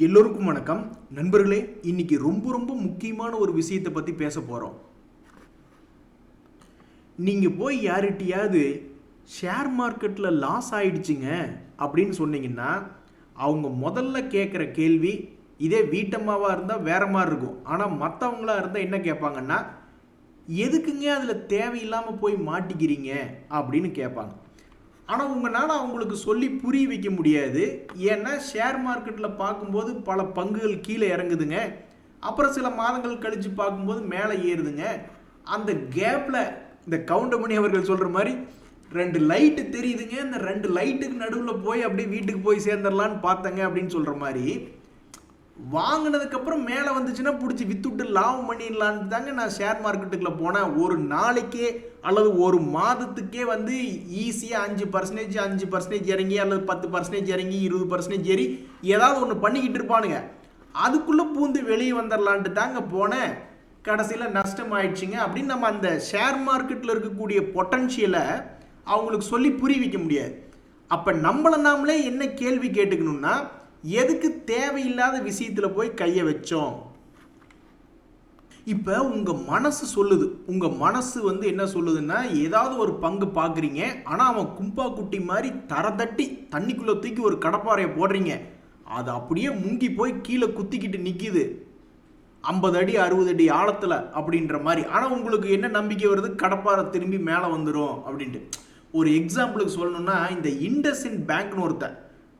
எல்லோருக்கும் வணக்கம் நண்பர்களே. இன்னைக்கு ரொம்ப முக்கியமான ஒரு விஷயத்தை பற்றி பேச போகிறோம். நீங்கள் போய் யார்கிட்டயாவது ஷேர் மார்க்கெட்டில் லாஸ் ஆயிடுச்சுங்க அப்படின்னு சொன்னீங்கன்னா அவங்க முதல்ல கேட்குற கேள்வி இதே வீட்டம்மாவாக இருந்தால் வேற மாதிரி இருக்கும். ஆனால் மற்றவங்களா இருந்தால் என்ன கேட்பாங்கன்னா, எதுக்குங்க அதில் தேவையில்லாமல் போய் மாட்டிக்கிறீங்க அப்படின்னு கேட்பாங்க. ஆனால் உங்களால் அவங்களுக்கு சொல்லி புரிய வைக்க முடியாது. ஏன்னா ஷேர் மார்க்கெட்டில் பார்க்கும்போது பல பங்குகள் கீழே இறங்குதுங்க, அப்புறம் சில மாதங்கள் கழித்து பார்க்கும்போது மேலே ஏறுதுங்க. அந்த கேப்பில் இந்த கவுண்டமணி அவர்கள் சொல்கிற மாதிரி 2 லைட்டு தெரியுதுங்க, இந்த 2 லைட்டுக்கு நடுவில் போய் அப்படியே வீட்டுக்கு போய் சேர்ந்துடலான்னு பார்த்தங்க அப்படின்னு சொல்கிற மாதிரி, வாங்கினதுக்கப்புறம் மேலே வந்துச்சுன்னா பிடிச்சி வித்துட்டு லாபம் பண்ணிடலான்னு தாங்க நான் ஷேர் மார்க்கெட்டுக்குள்ளே போனேன். ஒரு நாளைக்கே அல்லது ஒரு மாதத்துக்கே வந்து ஈஸியாக 5% இறங்கி அல்லது 10% இறங்கி 20% ஏறி ஏதாவது ஒன்று பண்ணிக்கிட்டு இருப்பானுங்க. அதுக்குள்ளே பூந்து வெளியே வந்துடலான்ட்டு தாங்க போனேன். கடைசியில் நஷ்டம் ஆயிடுச்சுங்க அப்படின்னு நம்ம அந்த ஷேர் மார்க்கெட்டில் இருக்கக்கூடிய பொட்டன்ஷியலை அவங்களுக்கு சொல்லி புரிய வைக்க முடியாது. அப்போ நம்மளை நாமளே என்ன கேள்வி கேட்டுக்கணும்னா, எதுக்கு தேவையில்லாத விஷயத்தில் போய் கையை வச்சோம்? இப்போ உங்கள் மனசு சொல்லுது. உங்கள் மனசு வந்து என்ன சொல்லுதுன்னா, ஏதாவது ஒரு பங்கு பார்க்குறீங்க, ஆனால் அவன் கும்பா குட்டி மாதிரி தரதட்டி தண்ணிக்குள்ளே தூக்கி ஒரு கடப்பாறையை போடுறீங்க, அது அப்படியே முங்கி போய் கீழே குத்திக்கிட்டு நிற்கிது 50 அடி 60 அடி ஆழத்தில் அப்படின்ற மாதிரி. ஆனால் உங்களுக்கு என்ன நம்பிக்கை வருது? கடப்பாறை திரும்பி மேலே வந்துடும் அப்படின்ட்டு. ஒரு எக்ஸாம்பிளுக்கு சொல்லணும்னா, இந்த இண்டஸ்இண்ட் பேங்க்னு ஒருத்தன்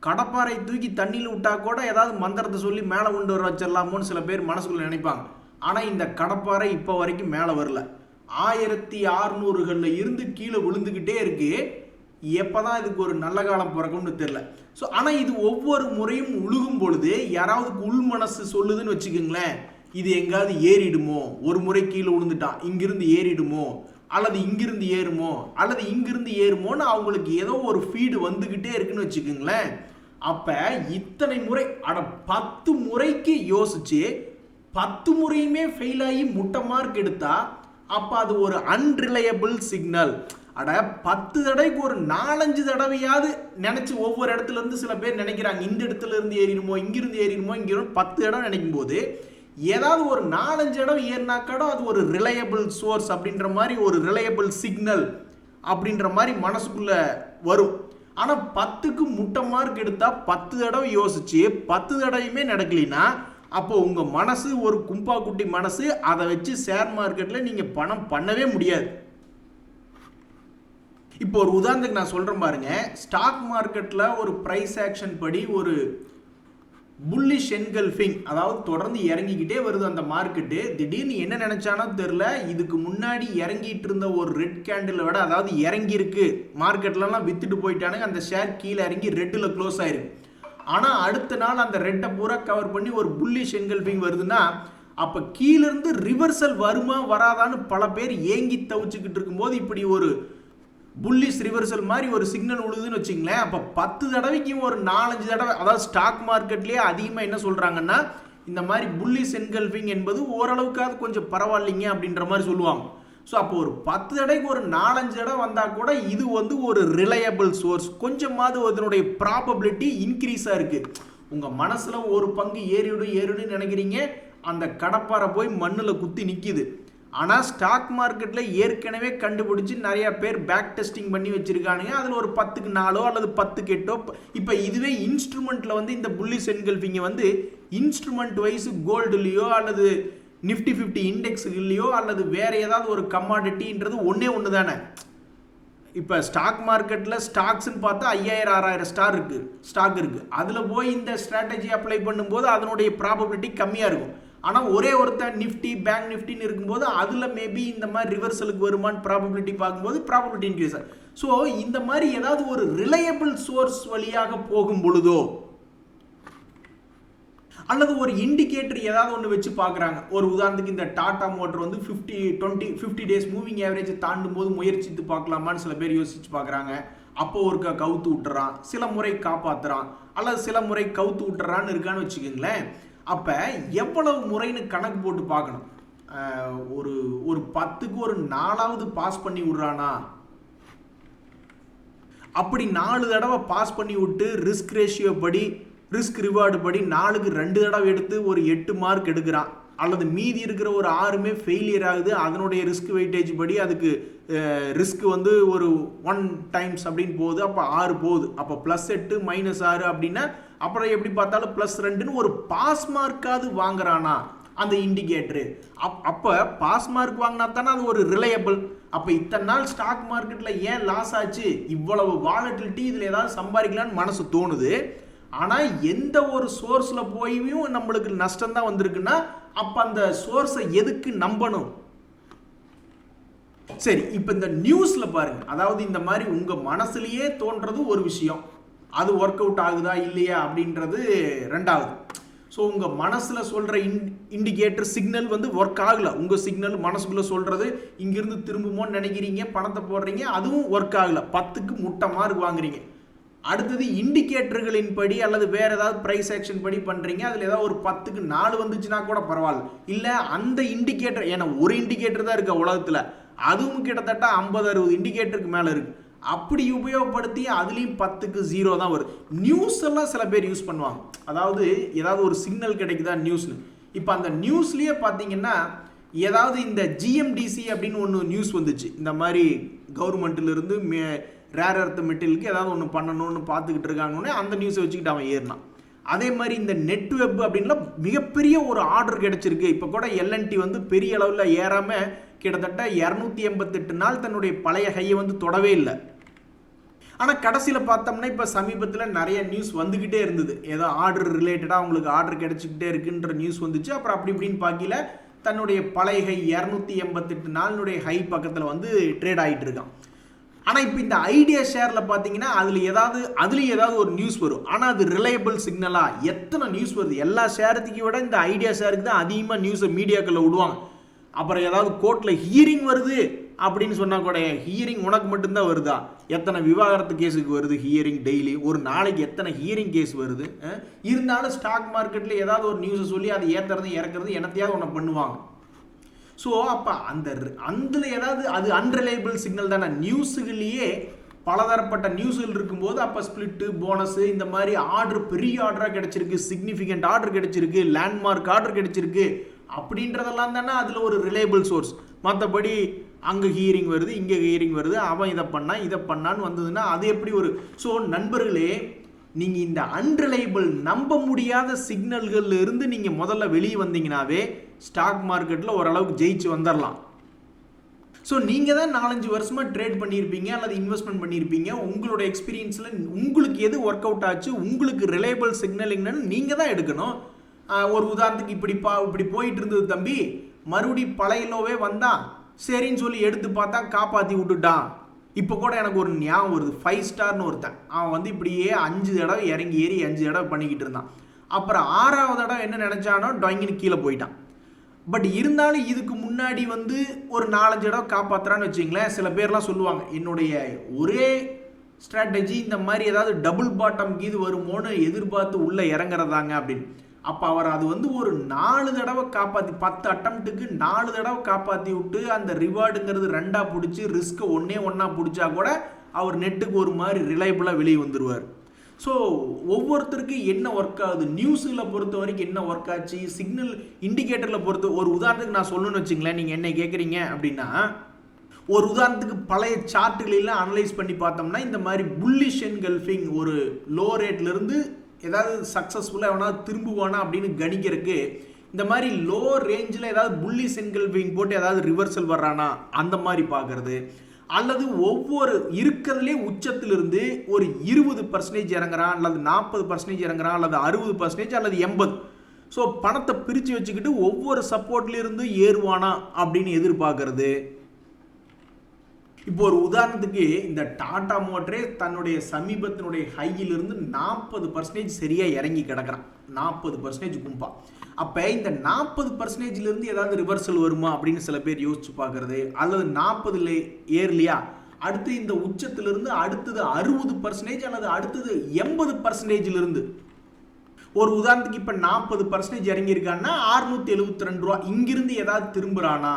கடப்பாறை தூக்கி தண்ணியில் விட்டா கூட ஏதாவது மந்திரத்தை சொல்லி மேலே கொண்டு வர வச்சிடலாமோன்னு சில பேர் மனசுக்குள்ள நினைப்பாங்க. ஆனால் இந்த கடப்பாறை இப்போ வரைக்கும் மேலே வரல. 1600களில் இருந்து கீழே விழுந்துக்கிட்டே இருக்கு. எப்போ தான் இதுக்கு ஒரு நல்ல காலம் பிறக்கும்னு தெரில. ஸோ ஆனால் இது ஒவ்வொரு முறையும் உழுகும் பொழுது யாராவது உள் மனசு சொல்லுதுன்னு வச்சுக்கோங்களேன், இது எங்காவது ஏறிடுமோ, ஒரு முறை கீழே விழுந்துட்டான் இங்கிருந்து ஏறிடுமோ, அல்லது இங்கிருந்து ஏறுமோ, அல்லது இங்கிருந்து ஏறுமோன்னு அவங்களுக்கு ஏதோ ஒரு ஃபீடு வந்துக்கிட்டே இருக்குன்னு வச்சுக்கோங்களேன். அப்போ இத்தனை முறை 10 முறைக்கு யோசிச்சு 10 முறையுமே ஃபெயில் ஆகி முட்டை மார்க் எடுத்தா அப்போ அது ஒரு அன்ரிலையபிள் சிக்னல். 10 தடவைக்கு ஒரு 4-5 தடவையாவது நினச்சி ஒவ்வொரு இடத்துல இருந்து சில பேர் நினைக்கிறாங்க, இந்த இடத்துல இருந்து ஏறிடுமோ, இங்கிருந்து ஏறிடுமோ, இங்கிருந்து 10 இடம் நினைக்கும் போது ஏதாவது ஒரு 4-5 இடம் ஏறினாக்காடோ அது ஒரு ரிலையபிள் சோர்ஸ் அப்படின்ற மாதிரி, ஒரு ரிலையபிள் சிக்னல் அப்படின்ற மாதிரி மனசுக்குள்ள வரும். ஆனால் 10க்கு முட்டை மார்க் எடுத்தால் 10 தடவை யோசிச்சு 10 தடவையுமே நடக்கலைன்னா அப்போ உங்கள் மனசு ஒரு கும்பா குட்டி மனசு. அதை வச்சு ஷேர் மார்க்கெட்டில் நீங்கள் பணம் பண்ணவே முடியாது. இப்போ ஒரு உதாரணத்துக்கு நான் சொல்கிறேன் பாருங்க. ஸ்டாக் மார்க்கெட்டில் ஒரு ப்ரைஸ் ஆக்ஷன் படி ஒரு புல்லிஷ் என்கல்ஃபிங், அதாவது தொடர்ந்து இறங்கிக்கிட்டே வருது அந்த மார்க்கெட்டு. திடீர்னு என்ன நினைச்சானோ தெரில, இதுக்கு முன்னாடி இறங்கிட்டு இருந்த ஒரு ரெட் கேண்டில் விட, அதாவது இறங்கியிருக்கு மார்க்கெட்லலாம் வித்துட்டு போயிட்டானுங்க, அந்த ஷேர் கீழே இறங்கி ரெட்டில் க்ளோஸ் ஆயிருக்கு. ஆனால் அடுத்த நாள் அந்த ரெட்டை பூரா கவர் பண்ணி ஒரு புல்லிஷ் என்கல்ஃபிங் வருதுன்னா அப்போ கீழேருந்து ரிவர்சல் வருமா வராதான்னு பல பேர் ஏங்கி தவிச்சுக்கிட்டு இருக்கும்போது இப்படி ஒரு புல்லிஷ் ரிவர்சல் மாதிரி ஒரு சிக்னல் உழுதுன்னு வச்சுங்களேன். அப்போ 10 தடவைக்கு ஒரு 4-5 தடவை, அதாவது ஸ்டாக் மார்க்கெட்லேயே அதிகமாக என்ன சொல்கிறாங்கன்னா, இந்த மாதிரி புல்லிஷ் என்கல்ஃபிங் என்பது ஓரளவுக்காவது கொஞ்சம் பரவாயில்லைங்க அப்படின்ற மாதிரி சொல்லுவாங்க. ஸோ அப்போ ஒரு 10 தடவைக்கு ஒரு 4-5 தடவை வந்தால் கூட இது வந்து ஒரு ரிலையபிள் சோர்ஸ். கொஞ்சமாவது அதனுடைய ப்ராபபிலிட்டி இன்க்ரீஸாக இருக்குது. உங்கள் மனசில் ஒரு பங்கு ஏறிடுன்னு நினைக்கிறீங்க, அந்த கடப்பாறை போய் மண்ணில் குத்தி நிற்கிது. ஆனால் ஸ்டாக் மார்க்கெட்டில் ஏற்கனவே கண்டுபிடிச்சி நிறையா பேர் பேக் டெஸ்டிங் பண்ணி வச்சுருக்கானுங்க. அதில் ஒரு 10க்கு 4 அல்லது 10க்கு 8. இப்போ இதுவே இன்ஸ்ட்ருமெண்ட்டில் வந்து இந்த புல்லிஷ் என்கல்ஃபிங்கை வந்து இன்ஸ்ட்ருமெண்ட் வைஸ் கோல்டுலேயோ அல்லது நிஃப்டி 50 இண்டெக்ஸுகள்லையோ அல்லது வேறு ஏதாவது ஒரு கமாடிட்டின்றது ஒன்று தானே. இப்போ ஸ்டாக் மார்க்கெட்டில் ஸ்டாக்ஸ்ன்னு பார்த்தா 5000-6000 ஸ்டாக் இருக்குது. அதில் போய் இந்த ஸ்ட்ராட்டஜி அப்ளை பண்ணும்போது அதனுடைய ப்ராபபிலிட்டி கம்மியாக இருக்கும். ஆனால் ஒரே ஒருத்தர் நிஃப்டி பேங்க் நிஃப்டின்னு இருக்கும்போது அதில் மேபி இந்த மாதிரி ரிவர்சலுக்கு வருமானு ப்ராபபிலிட்டி பார்க்கும்போது ப்ராபபிலிட்டி இன்க்ரீஸ் ஆகும். ஸோ இந்த மாதிரி ஏதாவது ஒரு ரிலையபிள் சோர்ஸ் வழியாக போகும் பொழுதோ அல்லது ஒரு இண்டிகேட்டர் ஏதாவது ஒன்று வச்சு பார்க்குறாங்க. ஒரு உதாரணத்துக்கு இந்த டாடா மோட்டர் வந்து 50 டேஸ் மூவிங் ஆவரேஜ் தாண்டும் போது முயற்சித்து பார்க்கலாமான்னு சில பேர் யோசிச்சு பார்க்குறாங்க. அப்போ ஒருக்கா கவுத்து விட்டுறான், சில முறை காப்பாற்றுறான், அல்லது சில முறை கவுத்து விட்டுறான்னு இருக்கான்னு வச்சுக்கோங்களேன். அப்போ எவ்வளவு முறைன்னு கணக்கு போட்டு பார்க்கணும். ஒரு 10க்கு ஒரு 4ஆவது பாஸ் பண்ணி விட்றானா, அப்படி 4 தடவை பாஸ் பண்ணி விட்டு ரிஸ்க் ரேஷியோ படி ரிஸ்க் ரிவார்டு படி 4க்கு 2 தடவை எடுத்து ஒரு 8 மார்க் எடுக்கிறான், அல்லது மீதி இருக்கிற ஒரு 6மே ஃபெயிலியர் ஆகுது, அதனுடைய ரிஸ்க் வெயிட்டேஜ் படி அதுக்கு ரிஸ்க் வந்து ஒரு 1 டைம்ஸ் அப்படின்னு போகுது, அப்போ 6 போகுது, அப்போ +8 -6 அப்படின்னா அப்புறம் எப்படி பார்த்தாலும் +2ன்னு ஒரு பாஸ் மார்க்காவது வாங்குறானா அந்த இண்டிகேட்டரு. அப்போ பாஸ் மார்க் வாங்கினா தானே அது ஒரு ரிலையபிள். அப்போ இத்தனை நாள் ஸ்டாக் மார்க்கெட்டில் ஏன் லாஸ் ஆச்சு, இவ்வளவு வாலட்டிலிட்டி, இதில் ஏதாவது சம்பாதிக்கலான்னு மனசு தோணுது. ஆனால் எந்த ஒரு சோர்ஸில் போயும் நம்மளுக்கு நஷ்டம் தான் வந்திருக்குன்னா அப்போ அந்த சோர்ஸை எதுக்கு நம்பணும்? சரி, இப்போ இந்த நியூஸில் பாருங்க, அதாவது இந்த மாதிரி உங்கள் மனசுலேயே தோன்றது ஒரு விஷயம், அது ஒர்க் அவுட் ஆகுதா இல்லையா அப்படின்றது ரெண்டாவது. ஸோ உங்கள் மனசில் சொல்கிற இண்டிகேட்டர் சிக்னல் வந்து ஒர்க் ஆகலை, உங்கள் சிக்னல் மனசுக்குள்ளே சொல்கிறது இங்கிருந்து திரும்புமோன்னு நினைக்கிறீங்க, பணத்தை போடுறீங்க, அதுவும் ஒர்க் ஆகலை, 10க்கு முட்டை மார்க் வாங்குறீங்க. அடுத்தது இண்டிகேட்டர்களின் படி அல்லது வேறு ஏதாவது ப்ரைஸ் ஆக்ஷன் படி பண்ணுறீங்க, அதில் ஏதாவது ஒரு 10க்கு 4 வந்துச்சுன்னா கூட பரவாயில்ல. இல்லை அந்த இண்டிகேட்டர், ஏன்னா ஒரு இண்டிகேட்டர் தான் இருக்குது உலகத்தில், அதுவும் கிட்டத்தட்ட 50-60 இண்டிகேட்டருக்கு மேலே இருக்குது, அப்படி உபயோகப்படுத்தி அதுலேயும் 10க்கு 0 தான் வருது. நியூஸ் எல்லாம் சில பேர் யூஸ் பண்ணுவாங்க, அதாவது ஏதாவது ஒரு சிக்னல் கிடைக்குதா நியூஸ்னு. இப்போ அந்த நியூஸ்லேயே பார்த்தீங்கன்னா ஏதாவது இந்த ஜிஎம்டிசி அப்படின்னு ஒன்று நியூஸ் வந்துச்சு, இந்த மாதிரி கவர்மெண்ட்டிலிருந்து ரேர் எர்த் மெட்டீரியலுக்கு ஏதாவது ஒன்று பண்ணணும்னு பார்த்துக்கிட்டு இருக்காங்கன்னு அந்த நியூஸை வச்சுக்கிட்டு அவன் ஏறினான். அதே மாதிரி இந்த நெட் வெப் அப்படின்லாம் மிகப்பெரிய ஒரு ஆர்டர் கிடைச்சிருக்கு. இப்போ கூட எல்என்டி வந்து பெரிய அளவில் ஏறாமல் கிட்டத்தட்ட 288 நாள் தன்னுடைய பழைய ஹையை வந்து தொடவே இல்லை. ஆனால் கடைசியில் பார்த்தோம்னா இப்போ சமீபத்தில் நிறைய நியூஸ் வந்துக்கிட்டே இருந்தது, ஏதோ ஆர்டர் ரிலேட்டடாக அவங்களுக்கு ஆர்டர் கிடைச்சிக்கிட்டே இருக்குன்ற நியூஸ் வந்துச்சு. அப்புறம் அப்படி இப்படின்னு பார்க்கல தன்னுடைய பழைய ஹை 288 நாளினுடைய ஹை பக்கத்தில் வந்து ட்ரேட் ஆகிட்டு இருக்கான். ஆனால் இப்போ இந்த ஐடியா ஷேரில் பார்த்தீங்கன்னா அதுலேயும் ஏதாவது ஒரு நியூஸ் வரும், ஆனால் அது ரிலையபிள் சிக்னலாக எத்தனை நியூஸ் வருது, எல்லா ஷேரத்துக்கு விட இந்த ஐடியா ஷேருக்கு தான் அதிகமாக நியூஸை மீடியாக்களில் விடுவாங்க. அப்புறம் ஏதாவது கோர்ட்டில் ஹியரிங் வருது அப்படின்னு சொன்னால் கூட, ஹியரிங் உனக்கு மட்டும்தான் வருதா, எத்தனை விவாகரத்து கேஸுக்கு வருது ஹியரிங், டெய்லி ஒரு நாளைக்கு எத்தனை ஹியரிங் கேஸ் வருது. இருந்தாலும் ஸ்டாக் மார்க்கெட்டில் ஏதாவது ஒரு நியூஸை சொல்லி அதை ஏற்றுறது இறக்குறது என்னத்தையாவது ஒன்று பண்ணுவாங்க. ஸோ அப்போ அதில் ஏதாவது அது அன்ரிலையபிள் சிக்னல் தானே. நியூஸுகள்லேயே பலதரப்பட்ட நியூஸ்கள் இருக்கும்போது அப்போ ஸ்பிளிட்டு, போனஸு, இந்த மாதிரி ஆர்டர் பெரிய ஆர்டராக கிடைச்சிருக்கு, சிக்னிஃபிகண்ட் ஆர்டர் கிடைச்சிருக்கு, லேண்ட்மார்க் ஆர்டர் கிடைச்சிருக்கு அப்படின்றதெல்லாம் தானே அதில் ஒரு ரிலையபிள் சோர்ஸ். மற்றபடி அங்கே ஹியரிங் வருது, இங்கே ஹியரிங் வருது, அவன் இதை பண்ணான்னு வந்ததுன்னா அது எப்படி ஒரு. ஸோ நண்பர்களே, நீங்கள் இந்த அன்ரிலையபிள் நம்ப முடியாத சிக்னல்கள் இருந்து நீங்கள் முதல்ல வெளியே வந்தீங்கன்னாவே ஸ்டாக் மார்க்கெட்டில் ஓரளவுக்கு ஜெயிச்சு வந்துடலாம். ஸோ நீங்கள் தான் 4-5 வருஷமாக ட்ரேட் பண்ணியிருப்பீங்க அல்லது இன்வெஸ்ட்மெண்ட் பண்ணியிருப்பீங்க, உங்களோட எக்ஸ்பீரியன்ஸில் உங்களுக்கு எது ஒர்க் அவுட் ஆச்சு, உங்களுக்கு ரிலையபிள் சிக்னல் என்னன்னு நீங்கள் தான் எடுக்கணும். ஒரு உதாரணத்துக்கு இப்படி போயிட்டு இருந்தது தம்பி, மறுபடி பழைய லோவே வந்தான், சரின்னு சொல்லி எடுத்து பார்த்தா காப்பாற்றி விட்டுட்டான். இப்போ கூட எனக்கு ஒரு ஞாபகம் வருது, 5 ஸ்டார்னு ஒருத்தன், அவன் வந்து இப்படியே 5 தடவை இறங்கி ஏறி 5 தடவை பண்ணிக்கிட்டு இருந்தான். அப்புறம் 6வது தடவை என்ன நினச்சானோ டாங்கின்னு கீழே போயிட்டான். பட் இருந்தாலும் இதுக்கு முன்னாடி வந்து ஒரு 4-5 தடவை காப்பாற்றுறான்னு வச்சிங்களேன். சில பேர்லாம் சொல்லுவாங்க, என்னுடைய ஒரே ஸ்ட்ராட்டஜி இந்த மாதிரி ஏதாவது டபுள் பாட்டம் கீது வருமோன்னு எதிர்பார்த்து உள்ளே இறங்குறதாங்க அப்படின்னு. அப்போ அவர் அது வந்து ஒரு 4 தடவை காப்பாற்றி, 10 அட்டம்ப்ட்டுக்கு 4 தடவை காப்பாற்றி விட்டு அந்த ரிவார்டுங்கிறது 2ஆக பிடிச்சி ரிஸ்க்கை ஒன்றா பிடிச்சா கூட அவர் நெட்டுக்கு ஒரு மாதிரி ரிலையபிளாக வெளியே வந்துடுவார். ஸோ ஒவ்வொருத்தருக்கு என்ன ஒர்க் ஆகுது, நியூஸில் பொறுத்த வரைக்கும் என்ன ஒர்க் ஆச்சு, சிக்னல் இண்டிகேட்டரில் ஒரு உதாரணத்துக்கு நான் சொல்லணும்னு வச்சுங்களேன், நீங்கள் என்ன கேட்குறீங்க அப்படின்னா, ஒரு உதாரணத்துக்கு பழைய சார்ட்டுகளெல்லாம் அனலைஸ் பண்ணி பார்த்தோம்னா இந்த மாதிரி புல்லிஷ் என்கல்ஃபிங் ஒரு லோ ரேட்லேருந்து ஏதாவது சக்ஸஸ்ஃபுல்லாக எவனாவது திரும்புவானா அப்படின்னு கணிக்கிறதுக்கு இந்த மாதிரி லோ ரேஞ்சில் ஏதாவது புல்லிஷ் என்கல்ஃபிங் போட்டு ஏதாவது ரிவர்சல் வர்றானா அந்த மாதிரி பார்க்குறது, அல்லது ஒவ்வொரு இருக்கிறதுலே உச்சத்திலிருந்து ஒரு 20% இறங்குறான் அல்லது 40% இறங்குறான் அல்லது 60% அல்லது 80%. ஸோ பணத்தை பிரித்து வச்சுக்கிட்டு ஒவ்வொரு சப்போர்ட்லேருந்து ஏறுவானா அப்படின்னு எதிர்பார்க்கறது. இப்போ ஒரு உதாரணத்துக்கு இந்த டாடா மோட்டரே தன்னுடைய சமீபத்தினுடைய ஹையிலிருந்து 40% சரியாக இறங்கி கிடக்கிறான், 40% கும்பா. அப்போ இந்த 40%லேருந்து ஏதாவது ரிவர்சல் வருமா அப்படின்னு சில பேர் யோசிச்சு பார்க்கறது, அல்லது 40 ஏர்லையா அடுத்து இந்த உச்சத்திலிருந்து அடுத்தது 60% அல்லது அடுத்தது 80%லிருந்து. ஒரு உதாரணத்துக்கு இப்போ 40% இறங்கியிருக்கான்னா 672 ரூபா, இங்கிருந்து ஏதாவது திரும்புறானா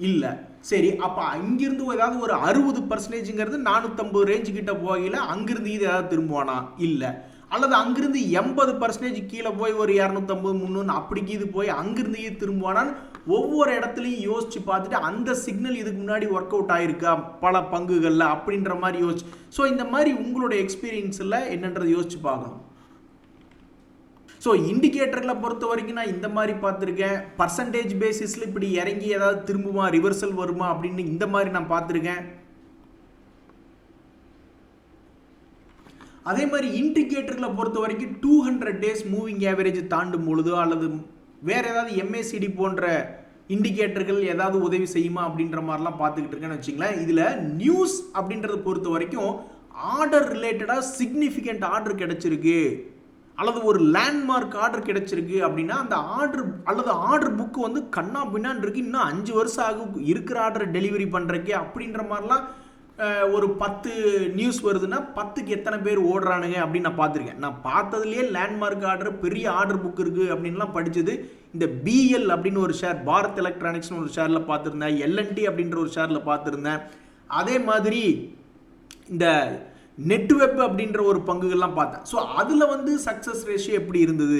இல்லை. சரி, அப்போ அங்கிருந்து ஏதாவது ஒரு 60%ங்கிறது 450 ரேஞ்சு கிட்ட போகல, அங்கிருந்து இது ஏதாவது திரும்புவானா இல்லை. அல்லது அங்கிருந்து 80% கீழே போய் ஒரு 250 300 அப்படிக்கு இது போய் அங்கிருந்து இது திரும்புவானான்னு ஒவ்வொரு இடத்துலையும் யோசிச்சு பார்த்துட்டு அந்த சிக்னல் இதுக்கு முன்னாடி ஒர்க் அவுட் ஆயிருக்கா பல பங்குகளில் அப்படின்ற மாதிரி யோசிச்சு. ஸோ இந்த மாதிரி உங்களோட எக்ஸ்பீரியன்ஸில் என்னன்றதை யோசிச்சு பார்க்கணும். ஸோ இண்டிகேட்டர்களை பொறுத்த வரைக்கும் நான் இந்த மாதிரி பார்த்துருக்கேன். பர்சன்டேஜ் பேசிஸில் இப்படி இறங்கி ஏதாவது திரும்புமா ரிவர்சல் வருமா அப்படின்னு இந்த மாதிரி நான் பார்த்துருக்கேன். அதே மாதிரி இண்டிகேட்டர்களை பொறுத்த வரைக்கும் 200 டேஸ் மூவிங் ஆவரேஜ் தாண்டும் பொழுதோ அல்லது வேற ஏதாவது MACD போன்ற இண்டிகேட்டர்கள் ஏதாவது உதவி செய்யுமா அப்படின்ற மாதிரிலாம் பார்த்துக்கிட்டு இருக்கேன்னு வச்சுங்களேன். இதில் நியூஸ் அப்படின்றத பொறுத்த வரைக்கும் ஆர்டர் ரிலேட்டடாக சிக்னிஃபிகண்ட் ஆர்டர் கிடைச்சிருக்கு அல்லது ஒரு லேண்ட்மார்க் ஆர்டர் கிடைச்சிருக்கு அப்படின்னா அந்த ஆர்டர் அல்லது ஆர்டர் புக்கு வந்து கண்ணா பின்னான் இருக்கு, இன்னும் 5 வருஷம் ஆகும் இருக்கிற ஆர்டரை டெலிவரி பண்ணுறக்கே அப்படின்ற மாதிரிலாம் ஒரு 10 நியூஸ் வருதுன்னா 10க்கு எத்தனை பேர் ஓடுறானுங்க அப்படின்னு நான் பார்த்துருக்கேன். நான் பார்த்ததுலேயே லேண்ட்மார்க் ஆர்டர் பெரிய ஆர்டர் புக் இருக்குது அப்படின்லாம் படித்தது இந்த BL அப்படின்னு ஒரு ஷேர், பாரத் எலக்ட்ரானிக்ஸ்னு ஒரு ஷேரில் பார்த்துருந்தேன், LNT அப்படின்ற ஒரு ஷேரில் பார்த்துருந்தேன். அதே மாதிரி இந்த நெட்வெப் அப்படின்ற ஒரு பங்குகள்லாம் பார்த்தேன். ஸோ அதில் வந்து சக்ஸஸ் ரேஷியோ எப்படி இருந்தது,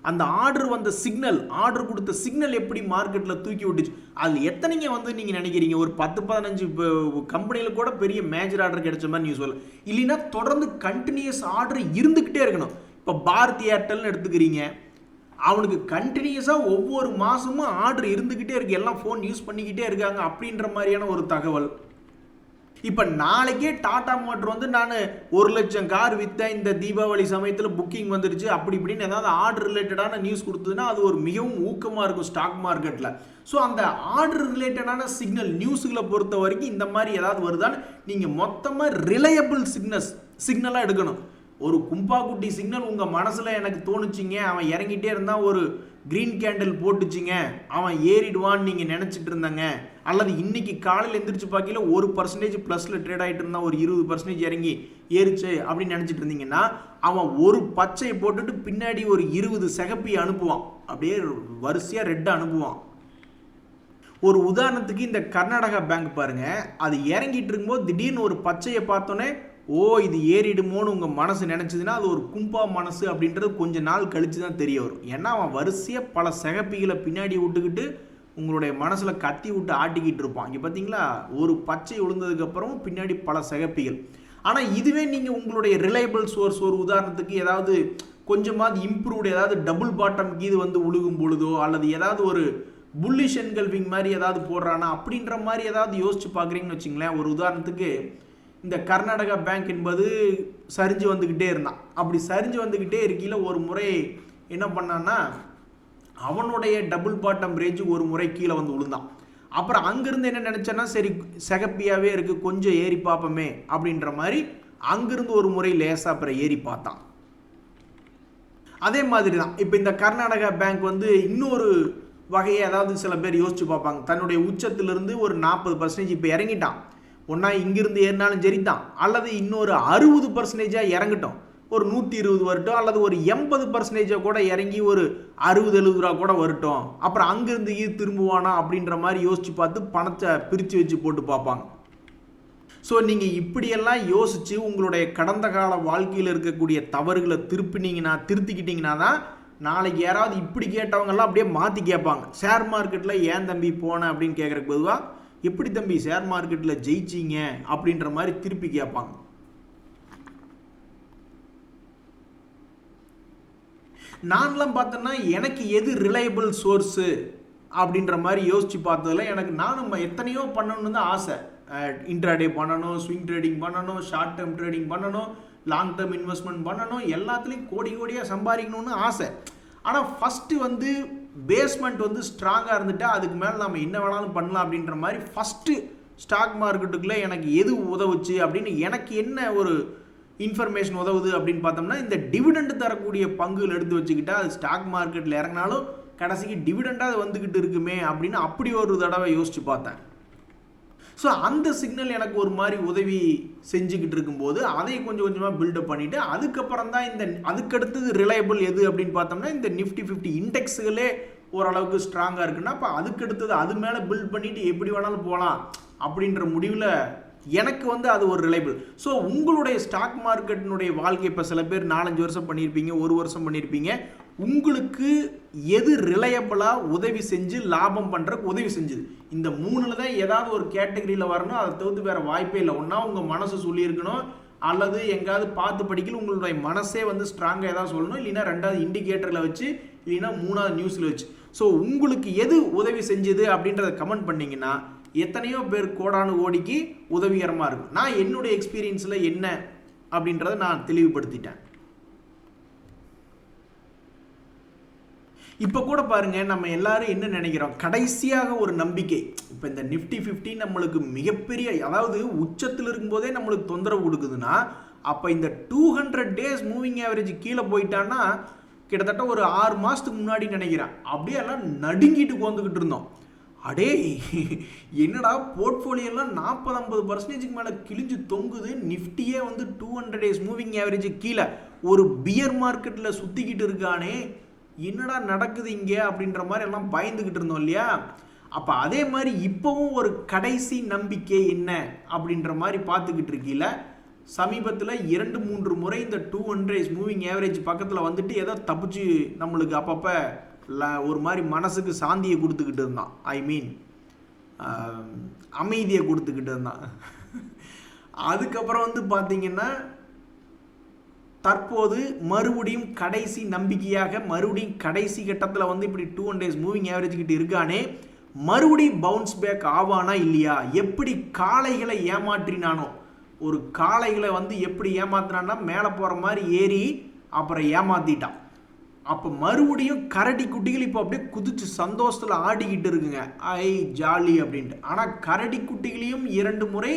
அந்த ஆர்டர் வந்த சிக்னல், ஆர்டர் கொடுத்த சிக்னல் எப்படி மார்க்கெட்டில் தூக்கி விட்டுச்சு, அதில் எத்தனைங்க வந்து நீங்கள் நினைக்கிறீங்க ஒரு 10-15 கம்பெனியில் கூட பெரிய மேஜர் ஆர்டர் கிடைச்ச மாதிரி நியூஸ் வரல. இல்லைன்னா தொடர்ந்து கண்டினியூஸ் ஆர்டர் இருந்துக்கிட்டே இருக்கணும். இப்போ பாரத் ஏர்டெல்னு எடுத்துக்கிறீங்க, அவனுக்கு கண்டினியூஸாக ஒவ்வொரு மாதமும் ஆர்டர் இருந்துக்கிட்டே இருக்கு, எல்லாம் ஃபோன் யூஸ் பண்ணிக்கிட்டே இருக்காங்க அப்படின்ற மாதிரியான ஒரு தகவல். இப்போ நாளைக்கே டாடா மோட்டர் வந்து நான் 1 லட்சம் கார் விற்றேன், இந்த தீபாவளி சமயத்தில் புக்கிங் வந்துருச்சு அப்படி இப்படின்னு ஏதாவது ஆர்டர் ரிலேட்டடான நியூஸ் கொடுத்ததுன்னா அது ஒரு மிகவும் ஊக்கமாக இருக்கும் ஸ்டாக் மார்க்கெட்டில். ஸோ அந்த ஆர்டர் ரிலேட்டடான சிக்னல் நியூஸுகளை பொறுத்த வரைக்கும் இந்த மாதிரி ஏதாவது வருதான்னு நீங்கள் மொத்தமாக ரிலையபிள் சிக்னலாக எடுக்கணும். ஒரு கும்பாக்குட்டி சிக்னல் உங்கள் மனசில் எனக்கு தோணுச்சிங்க, அவன் இறங்கிட்டே இருந்தால் ஒரு க்ரீன் கேண்டில் போட்டுச்சிங்க, அவன் ஏறிடுவான்னு நீங்கள் நினச்சிட்டு இருந்தாங்க, அல்லது இன்னைக்கு காலையில் எந்திரிச்சு பார்க்கல 1% ப்ளஸில் ட்ரேட் ஆகிட்டு இருந்தால் ஒரு 20% இறங்கி ஏறிச்சு அப்படின்னு நினச்சிட்டு இருந்தீங்கன்னா அவன் ஒரு பச்சையை போட்டுட்டு பின்னாடி ஒரு 20 சிகப்பி அனுப்புவான், அப்படியே வரிசையாக ரெட்டாக அனுப்புவான். ஒரு உதாரணத்துக்கு இந்த கர்நாடகா பேங்க் பாருங்க, அது இறங்கிட்டு இருக்கும்போது திடீர்னு ஒரு பச்சையை பார்த்தோன்னே ஓ இது ஏறிடுமோன்னு உங்கள் மனசு நினச்சிதுன்னா அது ஒரு கும்பா மனசு அப்படின்றது கொஞ்ச நாள் கழித்து தான் தெரிய வரும். ஏன்னா அவன் வரிசையாக பல சிகப்பிகளை பின்னாடி விட்டுக்கிட்டு உங்களுடைய மனசில் கத்தி விட்டு ஆட்டிக்கிட்டு இருப்பான். இங்கே பார்த்தீங்களா, ஒரு பச்சை விழுந்ததுக்கப்புறம் பின்னாடி பல சிகப்பிகள். ஆனால் இதுவே நீங்கள் உங்களுடைய ரிலையபிள் சோர்ஸ், ஒரு உதாரணத்துக்கு ஏதாவது கொஞ்சமாவது இம்ப்ரூவ்டு ஏதாவது டபுள் பாட்டம் கீது வந்து உழுகும் பொழுதோ அல்லது ஏதாவது ஒரு புல்லிஷ் என்கல்விங் மாதிரி ஏதாவது போடுறானா அப்படின்ற மாதிரி ஏதாவது யோசிச்சு பார்க்குறீங்கன்னு வச்சுங்களேன். ஒரு உதாரணத்துக்கு இந்த கர்நாடகா பேங்க் என்பது சரிஞ்சு வந்துக்கிட்டே இருந்தான். அப்படி சரிஞ்சு வந்துக்கிட்டே இருக்கையில் ஒரு முறை என்ன பண்ணான்னா அவனுடைய டபுள் பாட்டம் ரேஞ்ச் ஒரு முறை கீழே வந்து விழுந்தான். அப்புறம் அங்கிருந்து என்ன நினச்சேன்னா சரி சிகப்பியாகவே இருக்குது கொஞ்சம் ஏறி பார்ப்போமே அப்படின்ற மாதிரி அங்கிருந்து ஒரு முறை லேசாக அப்புறம் ஏறி பார்த்தான். அதே மாதிரி தான் இப்போ இந்த கர்நாடகா பேங்க் வந்து இன்னொரு வகையை அதாவது சில பேர் யோசிச்சு பார்ப்பாங்க, தன்னுடைய உச்சத்திலிருந்து ஒரு 40% இப்போ இறங்கிட்டான், ஒன்றா இங்கிருந்து ஏறினாலும் சரிதான், அல்லது இன்னொரு 60% இறங்கட்டும், ஒரு 120 வரட்டும், அல்லது ஒரு 80% கூட இறங்கி ஒரு 60-70 ரூபா கூட வரட்டும், அப்புறம் அங்கிருந்து திரும்புவானா அப்படின்ற மாதிரி யோசிச்சு பார்த்து பணத்தை பிரித்து வச்சு போட்டு பார்ப்பாங்க. ஸோ நீங்கள் இப்படியெல்லாம் யோசித்து உங்களுடைய கடந்த கால வாழ்க்கையில் இருக்கக்கூடிய தவறுகளை திருத்திக்கிட்டிங்கன்னா தான் நாளைக்கு யாராவது இப்படி கேட்டவங்கெல்லாம் அப்படியே மாற்றி கேட்பாங்க. ஷேர் மார்க்கெட்டில் ஏன் தம்பி போனேன் அப்படின்னு கேட்குறக்கு பொதுவாக எப்படி தம்பி ஷேர் மார்க்கெட்டில் ஜெயிச்சிங்க அப்படின்ற மாதிரி திருப்பி கேட்பாங்க. நான்லாம் பார்த்தேன்னா எனக்கு எது ரிலையபிள் சோர்ஸு அப்படின்ற மாதிரி யோசித்து பார்த்ததில் எனக்கு நானும் எத்தனையோ பண்ணணும்னு தான் ஆசை. இன்ட்ராடே பண்ணணும், ஸ்விங் ட்ரேடிங் பண்ணணும், ஷார்ட் டேர்ம் ட்ரேடிங் பண்ணணும், லாங் டேர்ம் இன்வெஸ்ட்மெண்ட் பண்ணணும், எல்லாத்துலேயும் கோடியாக சம்பாதிக்கணும்னு ஆசை. ஆனால் ஃபஸ்ட்டு வந்து பேஸ்மெண்ட் வந்து ஸ்ட்ராங்காக இருந்துட்டா அதுக்கு மேலே நம்ம என்ன வேணாலும் பண்ணலாம் அப்படின்ற மாதிரி ஃபஸ்ட்டு ஸ்டாக் மார்க்கெட்டுக்குள்ளே எனக்கு எது உதவுச்சு அப்படின்னு எனக்கு என்ன ஒரு இன்ஃபர்மேஷன் உதவுது அப்படின்னு பார்த்தோம்னா இந்த டிவிடெண்ட் தரக்கூடிய பங்குகள் எடுத்து வச்சுக்கிட்டா அது ஸ்டாக் மார்க்கெட்டில் இறங்கினாலும் கடைசிக்கு டிவிடெண்டாக அது வந்துக்கிட்டு இருக்குமே அப்படின்னு அப்படி ஒரு தடவை யோசித்து பார்த்தேன். ஸோ அந்த சிக்னல் எனக்கு ஒரு மாதிரி உதவி செஞ்சுக்கிட்டு இருக்கும்போது அதை கொஞ்சம் கொஞ்சமாக பில்டப் பண்ணிவிட்டு அதுக்கப்புறம் தான் இந்த அதுக்கடுத்தது ரிலையபிள் எது அப்படின்னு பார்த்தோம்னா இந்த நிஃப்டி 50 இண்டெக்ஸுகளே ஓரளவுக்கு ஸ்ட்ராங்காக இருக்குன்னா அப்போ அதுக்கடுத்தது அது மேலே பில்ட் பண்ணிவிட்டு எப்படி வேணாலும் போகலாம் அப்படின்ற முடிவில் எனக்கு வந்து அது ஒரு ரிலையபிள். ஸோ உங்களுடைய ஸ்டாக் மார்க்கெட்டினுடைய வாழ்க்கை இப்போ சில பேர் 4-5 வருஷம் பண்ணியிருப்பீங்க, 1 வருஷம் பண்ணியிருப்பீங்க. உங்களுக்கு எது ரிலையபிளாக உதவி செஞ்சு லாபம் பண்ணுறதுக்கு உதவி செஞ்சுது? இந்த 3ல் தான் ஏதாவது ஒரு கேட்டகரியில் வரணும். அதை தவிர்த்து வேறு வாய்ப்பே இல்லை. ஒன்றா உங்கள் மனசு சொல்லியிருக்கணும், அல்லது எங்காவது பார்த்து படிக்கல உங்களுடைய மனசே வந்து ஸ்ட்ராங்காக ஏதாவது சொல்லணும், இல்லைன்னா 2வது இண்டிகேட்டரில் வச்சு, இல்லைன்னா 3வது நியூஸில் வச்சு. ஸோ உங்களுக்கு எது உதவி செஞ்சுது அப்படின்றத கமெண்ட் பண்ணிங்கன்னா எத்தனையோ பேர் கோடானு கோடிக்கு உதவிகரமாக இருக்கும். நான் என்னுடைய எக்ஸ்பீரியன்ஸில் என்ன அப்படின்றத நான் தெளிவுபடுத்திட்டேன். இப்போ கூட பாருங்க, நம்ம எல்லாரும் என்ன நினைக்கிறோம், கடைசியாக ஒரு நம்பிக்கை. இப்போ இந்த நிஃப்டி 50 நம்மளுக்கு மிகப்பெரிய, அதாவது உச்சத்தில் இருக்கும்போதே நம்மளுக்கு தொந்தரவு கொடுக்குதுன்னா, அப்போ இந்த 200 டேஸ் மூவிங் ஆவரேஜ் கீழே போயிட்டான்னா கிட்டத்தட்ட ஒரு 6 மாதத்துக்கு முன்னாடி நினைக்கிறேன், அப்படியே எல்லாம் நடுங்கிட்டு உட்காந்துக்கிட்டு இருந்தோம். அடே என்னடா போர்ட்ஃபோலியோலாம் 40-50% மேலே கிழிஞ்சு தொங்குது, நிஃப்டியே வந்து 200 டேஸ் மூவிங் ஆவரேஜ் கீழே ஒரு பியர் மார்க்கெட்டில் சுற்றிக்கிட்டு இருக்கானே, என்னடா நடக்குது இங்கே அப்படின்ற மாதிரி எல்லாம் பயந்துக்கிட்டு இருந்தோம் இல்லையா? அப்போ அதே மாதிரி இப்போவும் ஒரு கடைசி நம்பிக்கை என்ன அப்படின்ற மாதிரி பார்த்துக்கிட்டு இருக்கீங்கள. சமீபத்தில் 2-3 முறை இந்த 200 டேஸ் மூவிங் ஆவரேஜ் பக்கத்தில் வந்துட்டு ஏதோ தப்பிச்சு நம்மளுக்கு அப்பப்போ ஒரு மாதிரி மனசுக்கு சாந்தியை கொடுத்துக்கிட்டு இருந்தான். ஐ மீன் அமைதியை கொடுத்துக்கிட்டு இருந்தான். அதுக்கப்புறம் வந்து பார்த்தீங்கன்னா தற்போது மறுபடியும் கடைசி நம்பிக்கையாக மறுபடியும் கடைசி கட்டத்தில் வந்து இப்படி 200 டேஸ் மூவிங் ஆவரேஜ் கிட்ட இருக்கானே, மறுபடியும் பவுன்ஸ் பேக் ஆவானா இல்லையா? எப்படி காளைகளை ஏமாற்றினானோ, ஒரு காளைகளை வந்து எப்படி ஏமாத்தினான்னா மேலே போகிற மாதிரி ஏறி அப்புறம் ஏமாத்திட்டான். அப்போ மறுபடியும் கரடி குட்டிகள் இப்போ அப்படியே குதிச்சு சந்தோஷத்தில் ஆடிக்கிட்டு இருக்குங்க, ஐ ஜாலி அப்படின்ட்டு. ஆனால் கரடி குட்டிகளையும் 2 முறை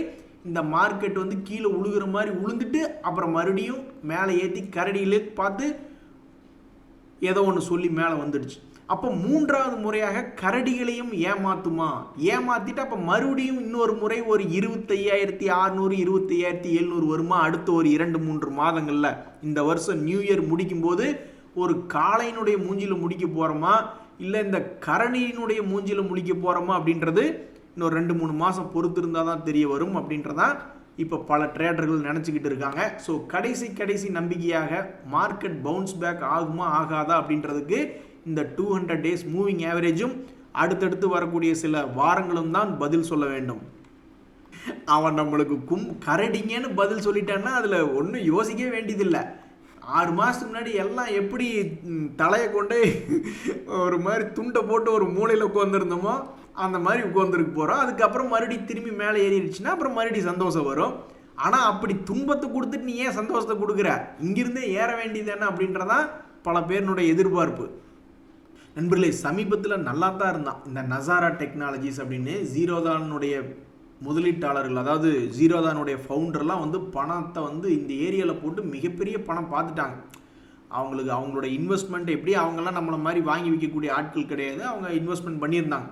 இந்த மார்க்கெட் வந்து கீழே உழுகிற மாதிரி உளுந்துட்டு அப்புறம் மறுபடியும் மேலே ஏற்றி கரடியிலே பார்த்து ஏதோ ஒன்று சொல்லி மேலே வந்துடுச்சு. அப்போ 3வது முறையாக கரடிகளையும் ஏமாத்துமா, ஏமாத்திட்டு அப்போ மறுபடியும் இன்னொரு முறை ஒரு 25,600 25,700 வருமா அடுத்த ஒரு 2-3 மாதங்களில்? இந்த வருஷம் நியூ இயர் முடிக்கும் போது ஒரு காளையினுடைய மூஞ்சியில் முடிக்க போகிறோமா, இல்லை இந்த கரணியினுடைய மூஞ்சியில் முடிக்க போகிறோமா அப்படின்றது இன்னும் 2-3 மாதம் பொறுத்து இருந்தால் தான் தெரிய வரும் அப்படின்றதான் இப்போ பல ட்ரேடர்கள் நினச்சிக்கிட்டு இருக்காங்க. ஸோ கடைசி நம்பிக்கையாக மார்க்கெட் பவுன்ஸ் பேக் ஆகுமா ஆகாதா அப்படின்றதுக்கு இந்த 200 டேஸ் மூவிங் ஆவரேஜும் அடுத்தடுத்து வரக்கூடிய சில வாரங்களும் தான் பதில் சொல்ல வேண்டும். அவன் நம்மளுக்கு கரடிங்கன்னு பதில் சொல்லிட்டான்னா அதில் ஒன்றும் யோசிக்க வேண்டியதில்லை. 6 மாதத்துக்கு முன்னாடி எல்லாம் எப்படி தலையை கொண்டே ஒரு மாதிரி துண்டை போட்டு ஒரு மூலையில் உட்காந்துருந்தோமோ அந்த மாதிரி உட்காந்துருக்கு போகிறோம். அதுக்கப்புறம் மறுபடியும் திரும்பி மேலே ஏறிடுச்சுன்னா அப்புறம் மறுபடியும் சந்தோஷம் வரும். ஆனால் அப்படி துன்பத்தை கொடுத்துட்டு நீ ஏன் சந்தோஷத்தை கொடுக்குற, இங்கிருந்தே ஏற வேண்டியது என்ன அப்படின்றதான் பல பேருனுடைய எதிர்பார்ப்பு. நண்பர்களே, சமீபத்தில் நல்லா தான் இருந்தான் இந்த நசாரா டெக்னாலஜிஸ் அப்படின்னு. ஜீரோதானுடைய முதலீட்டாளர்கள், அதாவது ஜீரோதானுடைய ஃபவுண்டர்லாம் வந்து பணத்தை வந்து இந்த ஏரியாவில் போட்டு மிகப்பெரிய பணம் பார்த்துட்டாங்க. அவங்களுக்கு அவங்களோட இன்வெஸ்ட்மெண்ட் எப்படி, அவங்கெல்லாம் நம்மளை மாதிரி வாங்கி வைக்கக்கூடிய ஆட்கள் கிடையாது, அவங்க இன்வெஸ்ட்மெண்ட் பண்ணியிருந்தாங்க.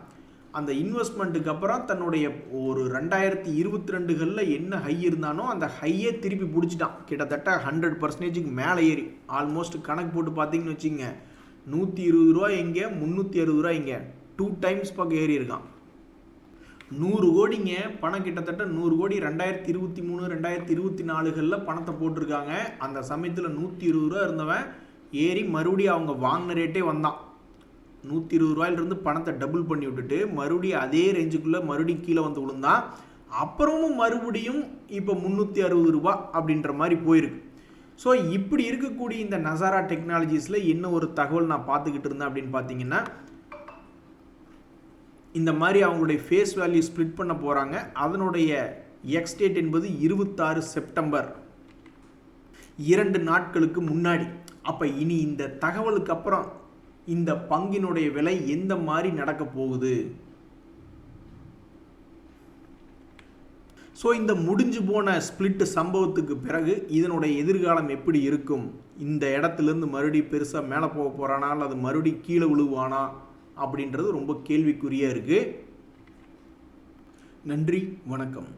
அந்த இன்வெஸ்ட்மெண்ட்டுக்கு அப்புறம் தன்னுடைய ஒரு 2022களில் என்ன ஹை இருந்தானோ அந்த ஹையே திருப்பி பிடிச்சிட்டான். கிட்டத்தட்ட 100%க்கு மேலே ஏறி ஆல்மோஸ்ட் கணக்கு போட்டு பார்த்தீங்கன்னு வச்சுங்க, 120 ரூபா எங்கே 360 ரூபா எங்கே 2 டைம்ஸ் பக்கம் ஏறி இருக்கான். 100 கோடிங்க பணம், கிட்டத்தட்ட 100 கோடி 2023 2024களில் பணத்தை போட்டிருக்காங்க. அந்த சமயத்தில் 120 ரூபா இருந்தவன் ஏறி மறுபடியும் அவங்க வாங்கின ரேட்டே வந்தான். 120 ரூபாயிலிருந்து பணத்தை டபுள் பண்ணி விட்டுட்டு மறுபடியும் அதே ரேஞ்சுக்குள்ளே மறுபடியும் கீழே வந்து விழுந்தான். அப்புறமும் மறுபடியும் இப்போ 360 ரூபா அப்படின்ற மாதிரி போயிருக்கு. ஸோ இப்படி இருக்கக்கூடிய இந்த நசாரா டெக்னாலஜிஸில் என்ன ஒரு தகவல் நான் பார்த்துக்கிட்டு இருந்தேன் அப்படின்னு பார்த்தீங்கன்னா, இந்த மாதிரி அவங்களுடைய ஃபேஸ் வேல்யூ ஸ்ப்ளிட் பண்ண போகிறாங்க. அதனுடைய எக்ஸ் டேட் என்பது 26 செப்டம்பர், 2 நாட்களுக்கு முன்னாடி. அப்போ இனி இந்த தகவலுக்கு அப்புறம் இந்த பங்கினுடைய விலை எந்த மாதிரி நடக்க போகுது, ஸோ இந்த முடிஞ்சு போன ஸ்பிளிட் சம்பவத்துக்கு பிறகு இதனுடைய எதிர்காலம் எப்படி இருக்கும், இந்த இடத்துலேருந்து மறுபடியும் பெருசாக மேலே போக போகிறானா அல்லது மறுபடியும் கீழே விழுவானா அப்படின்றது ரொம்ப கேள்விக்குறியாக இருக்குது. நன்றி, வணக்கம்.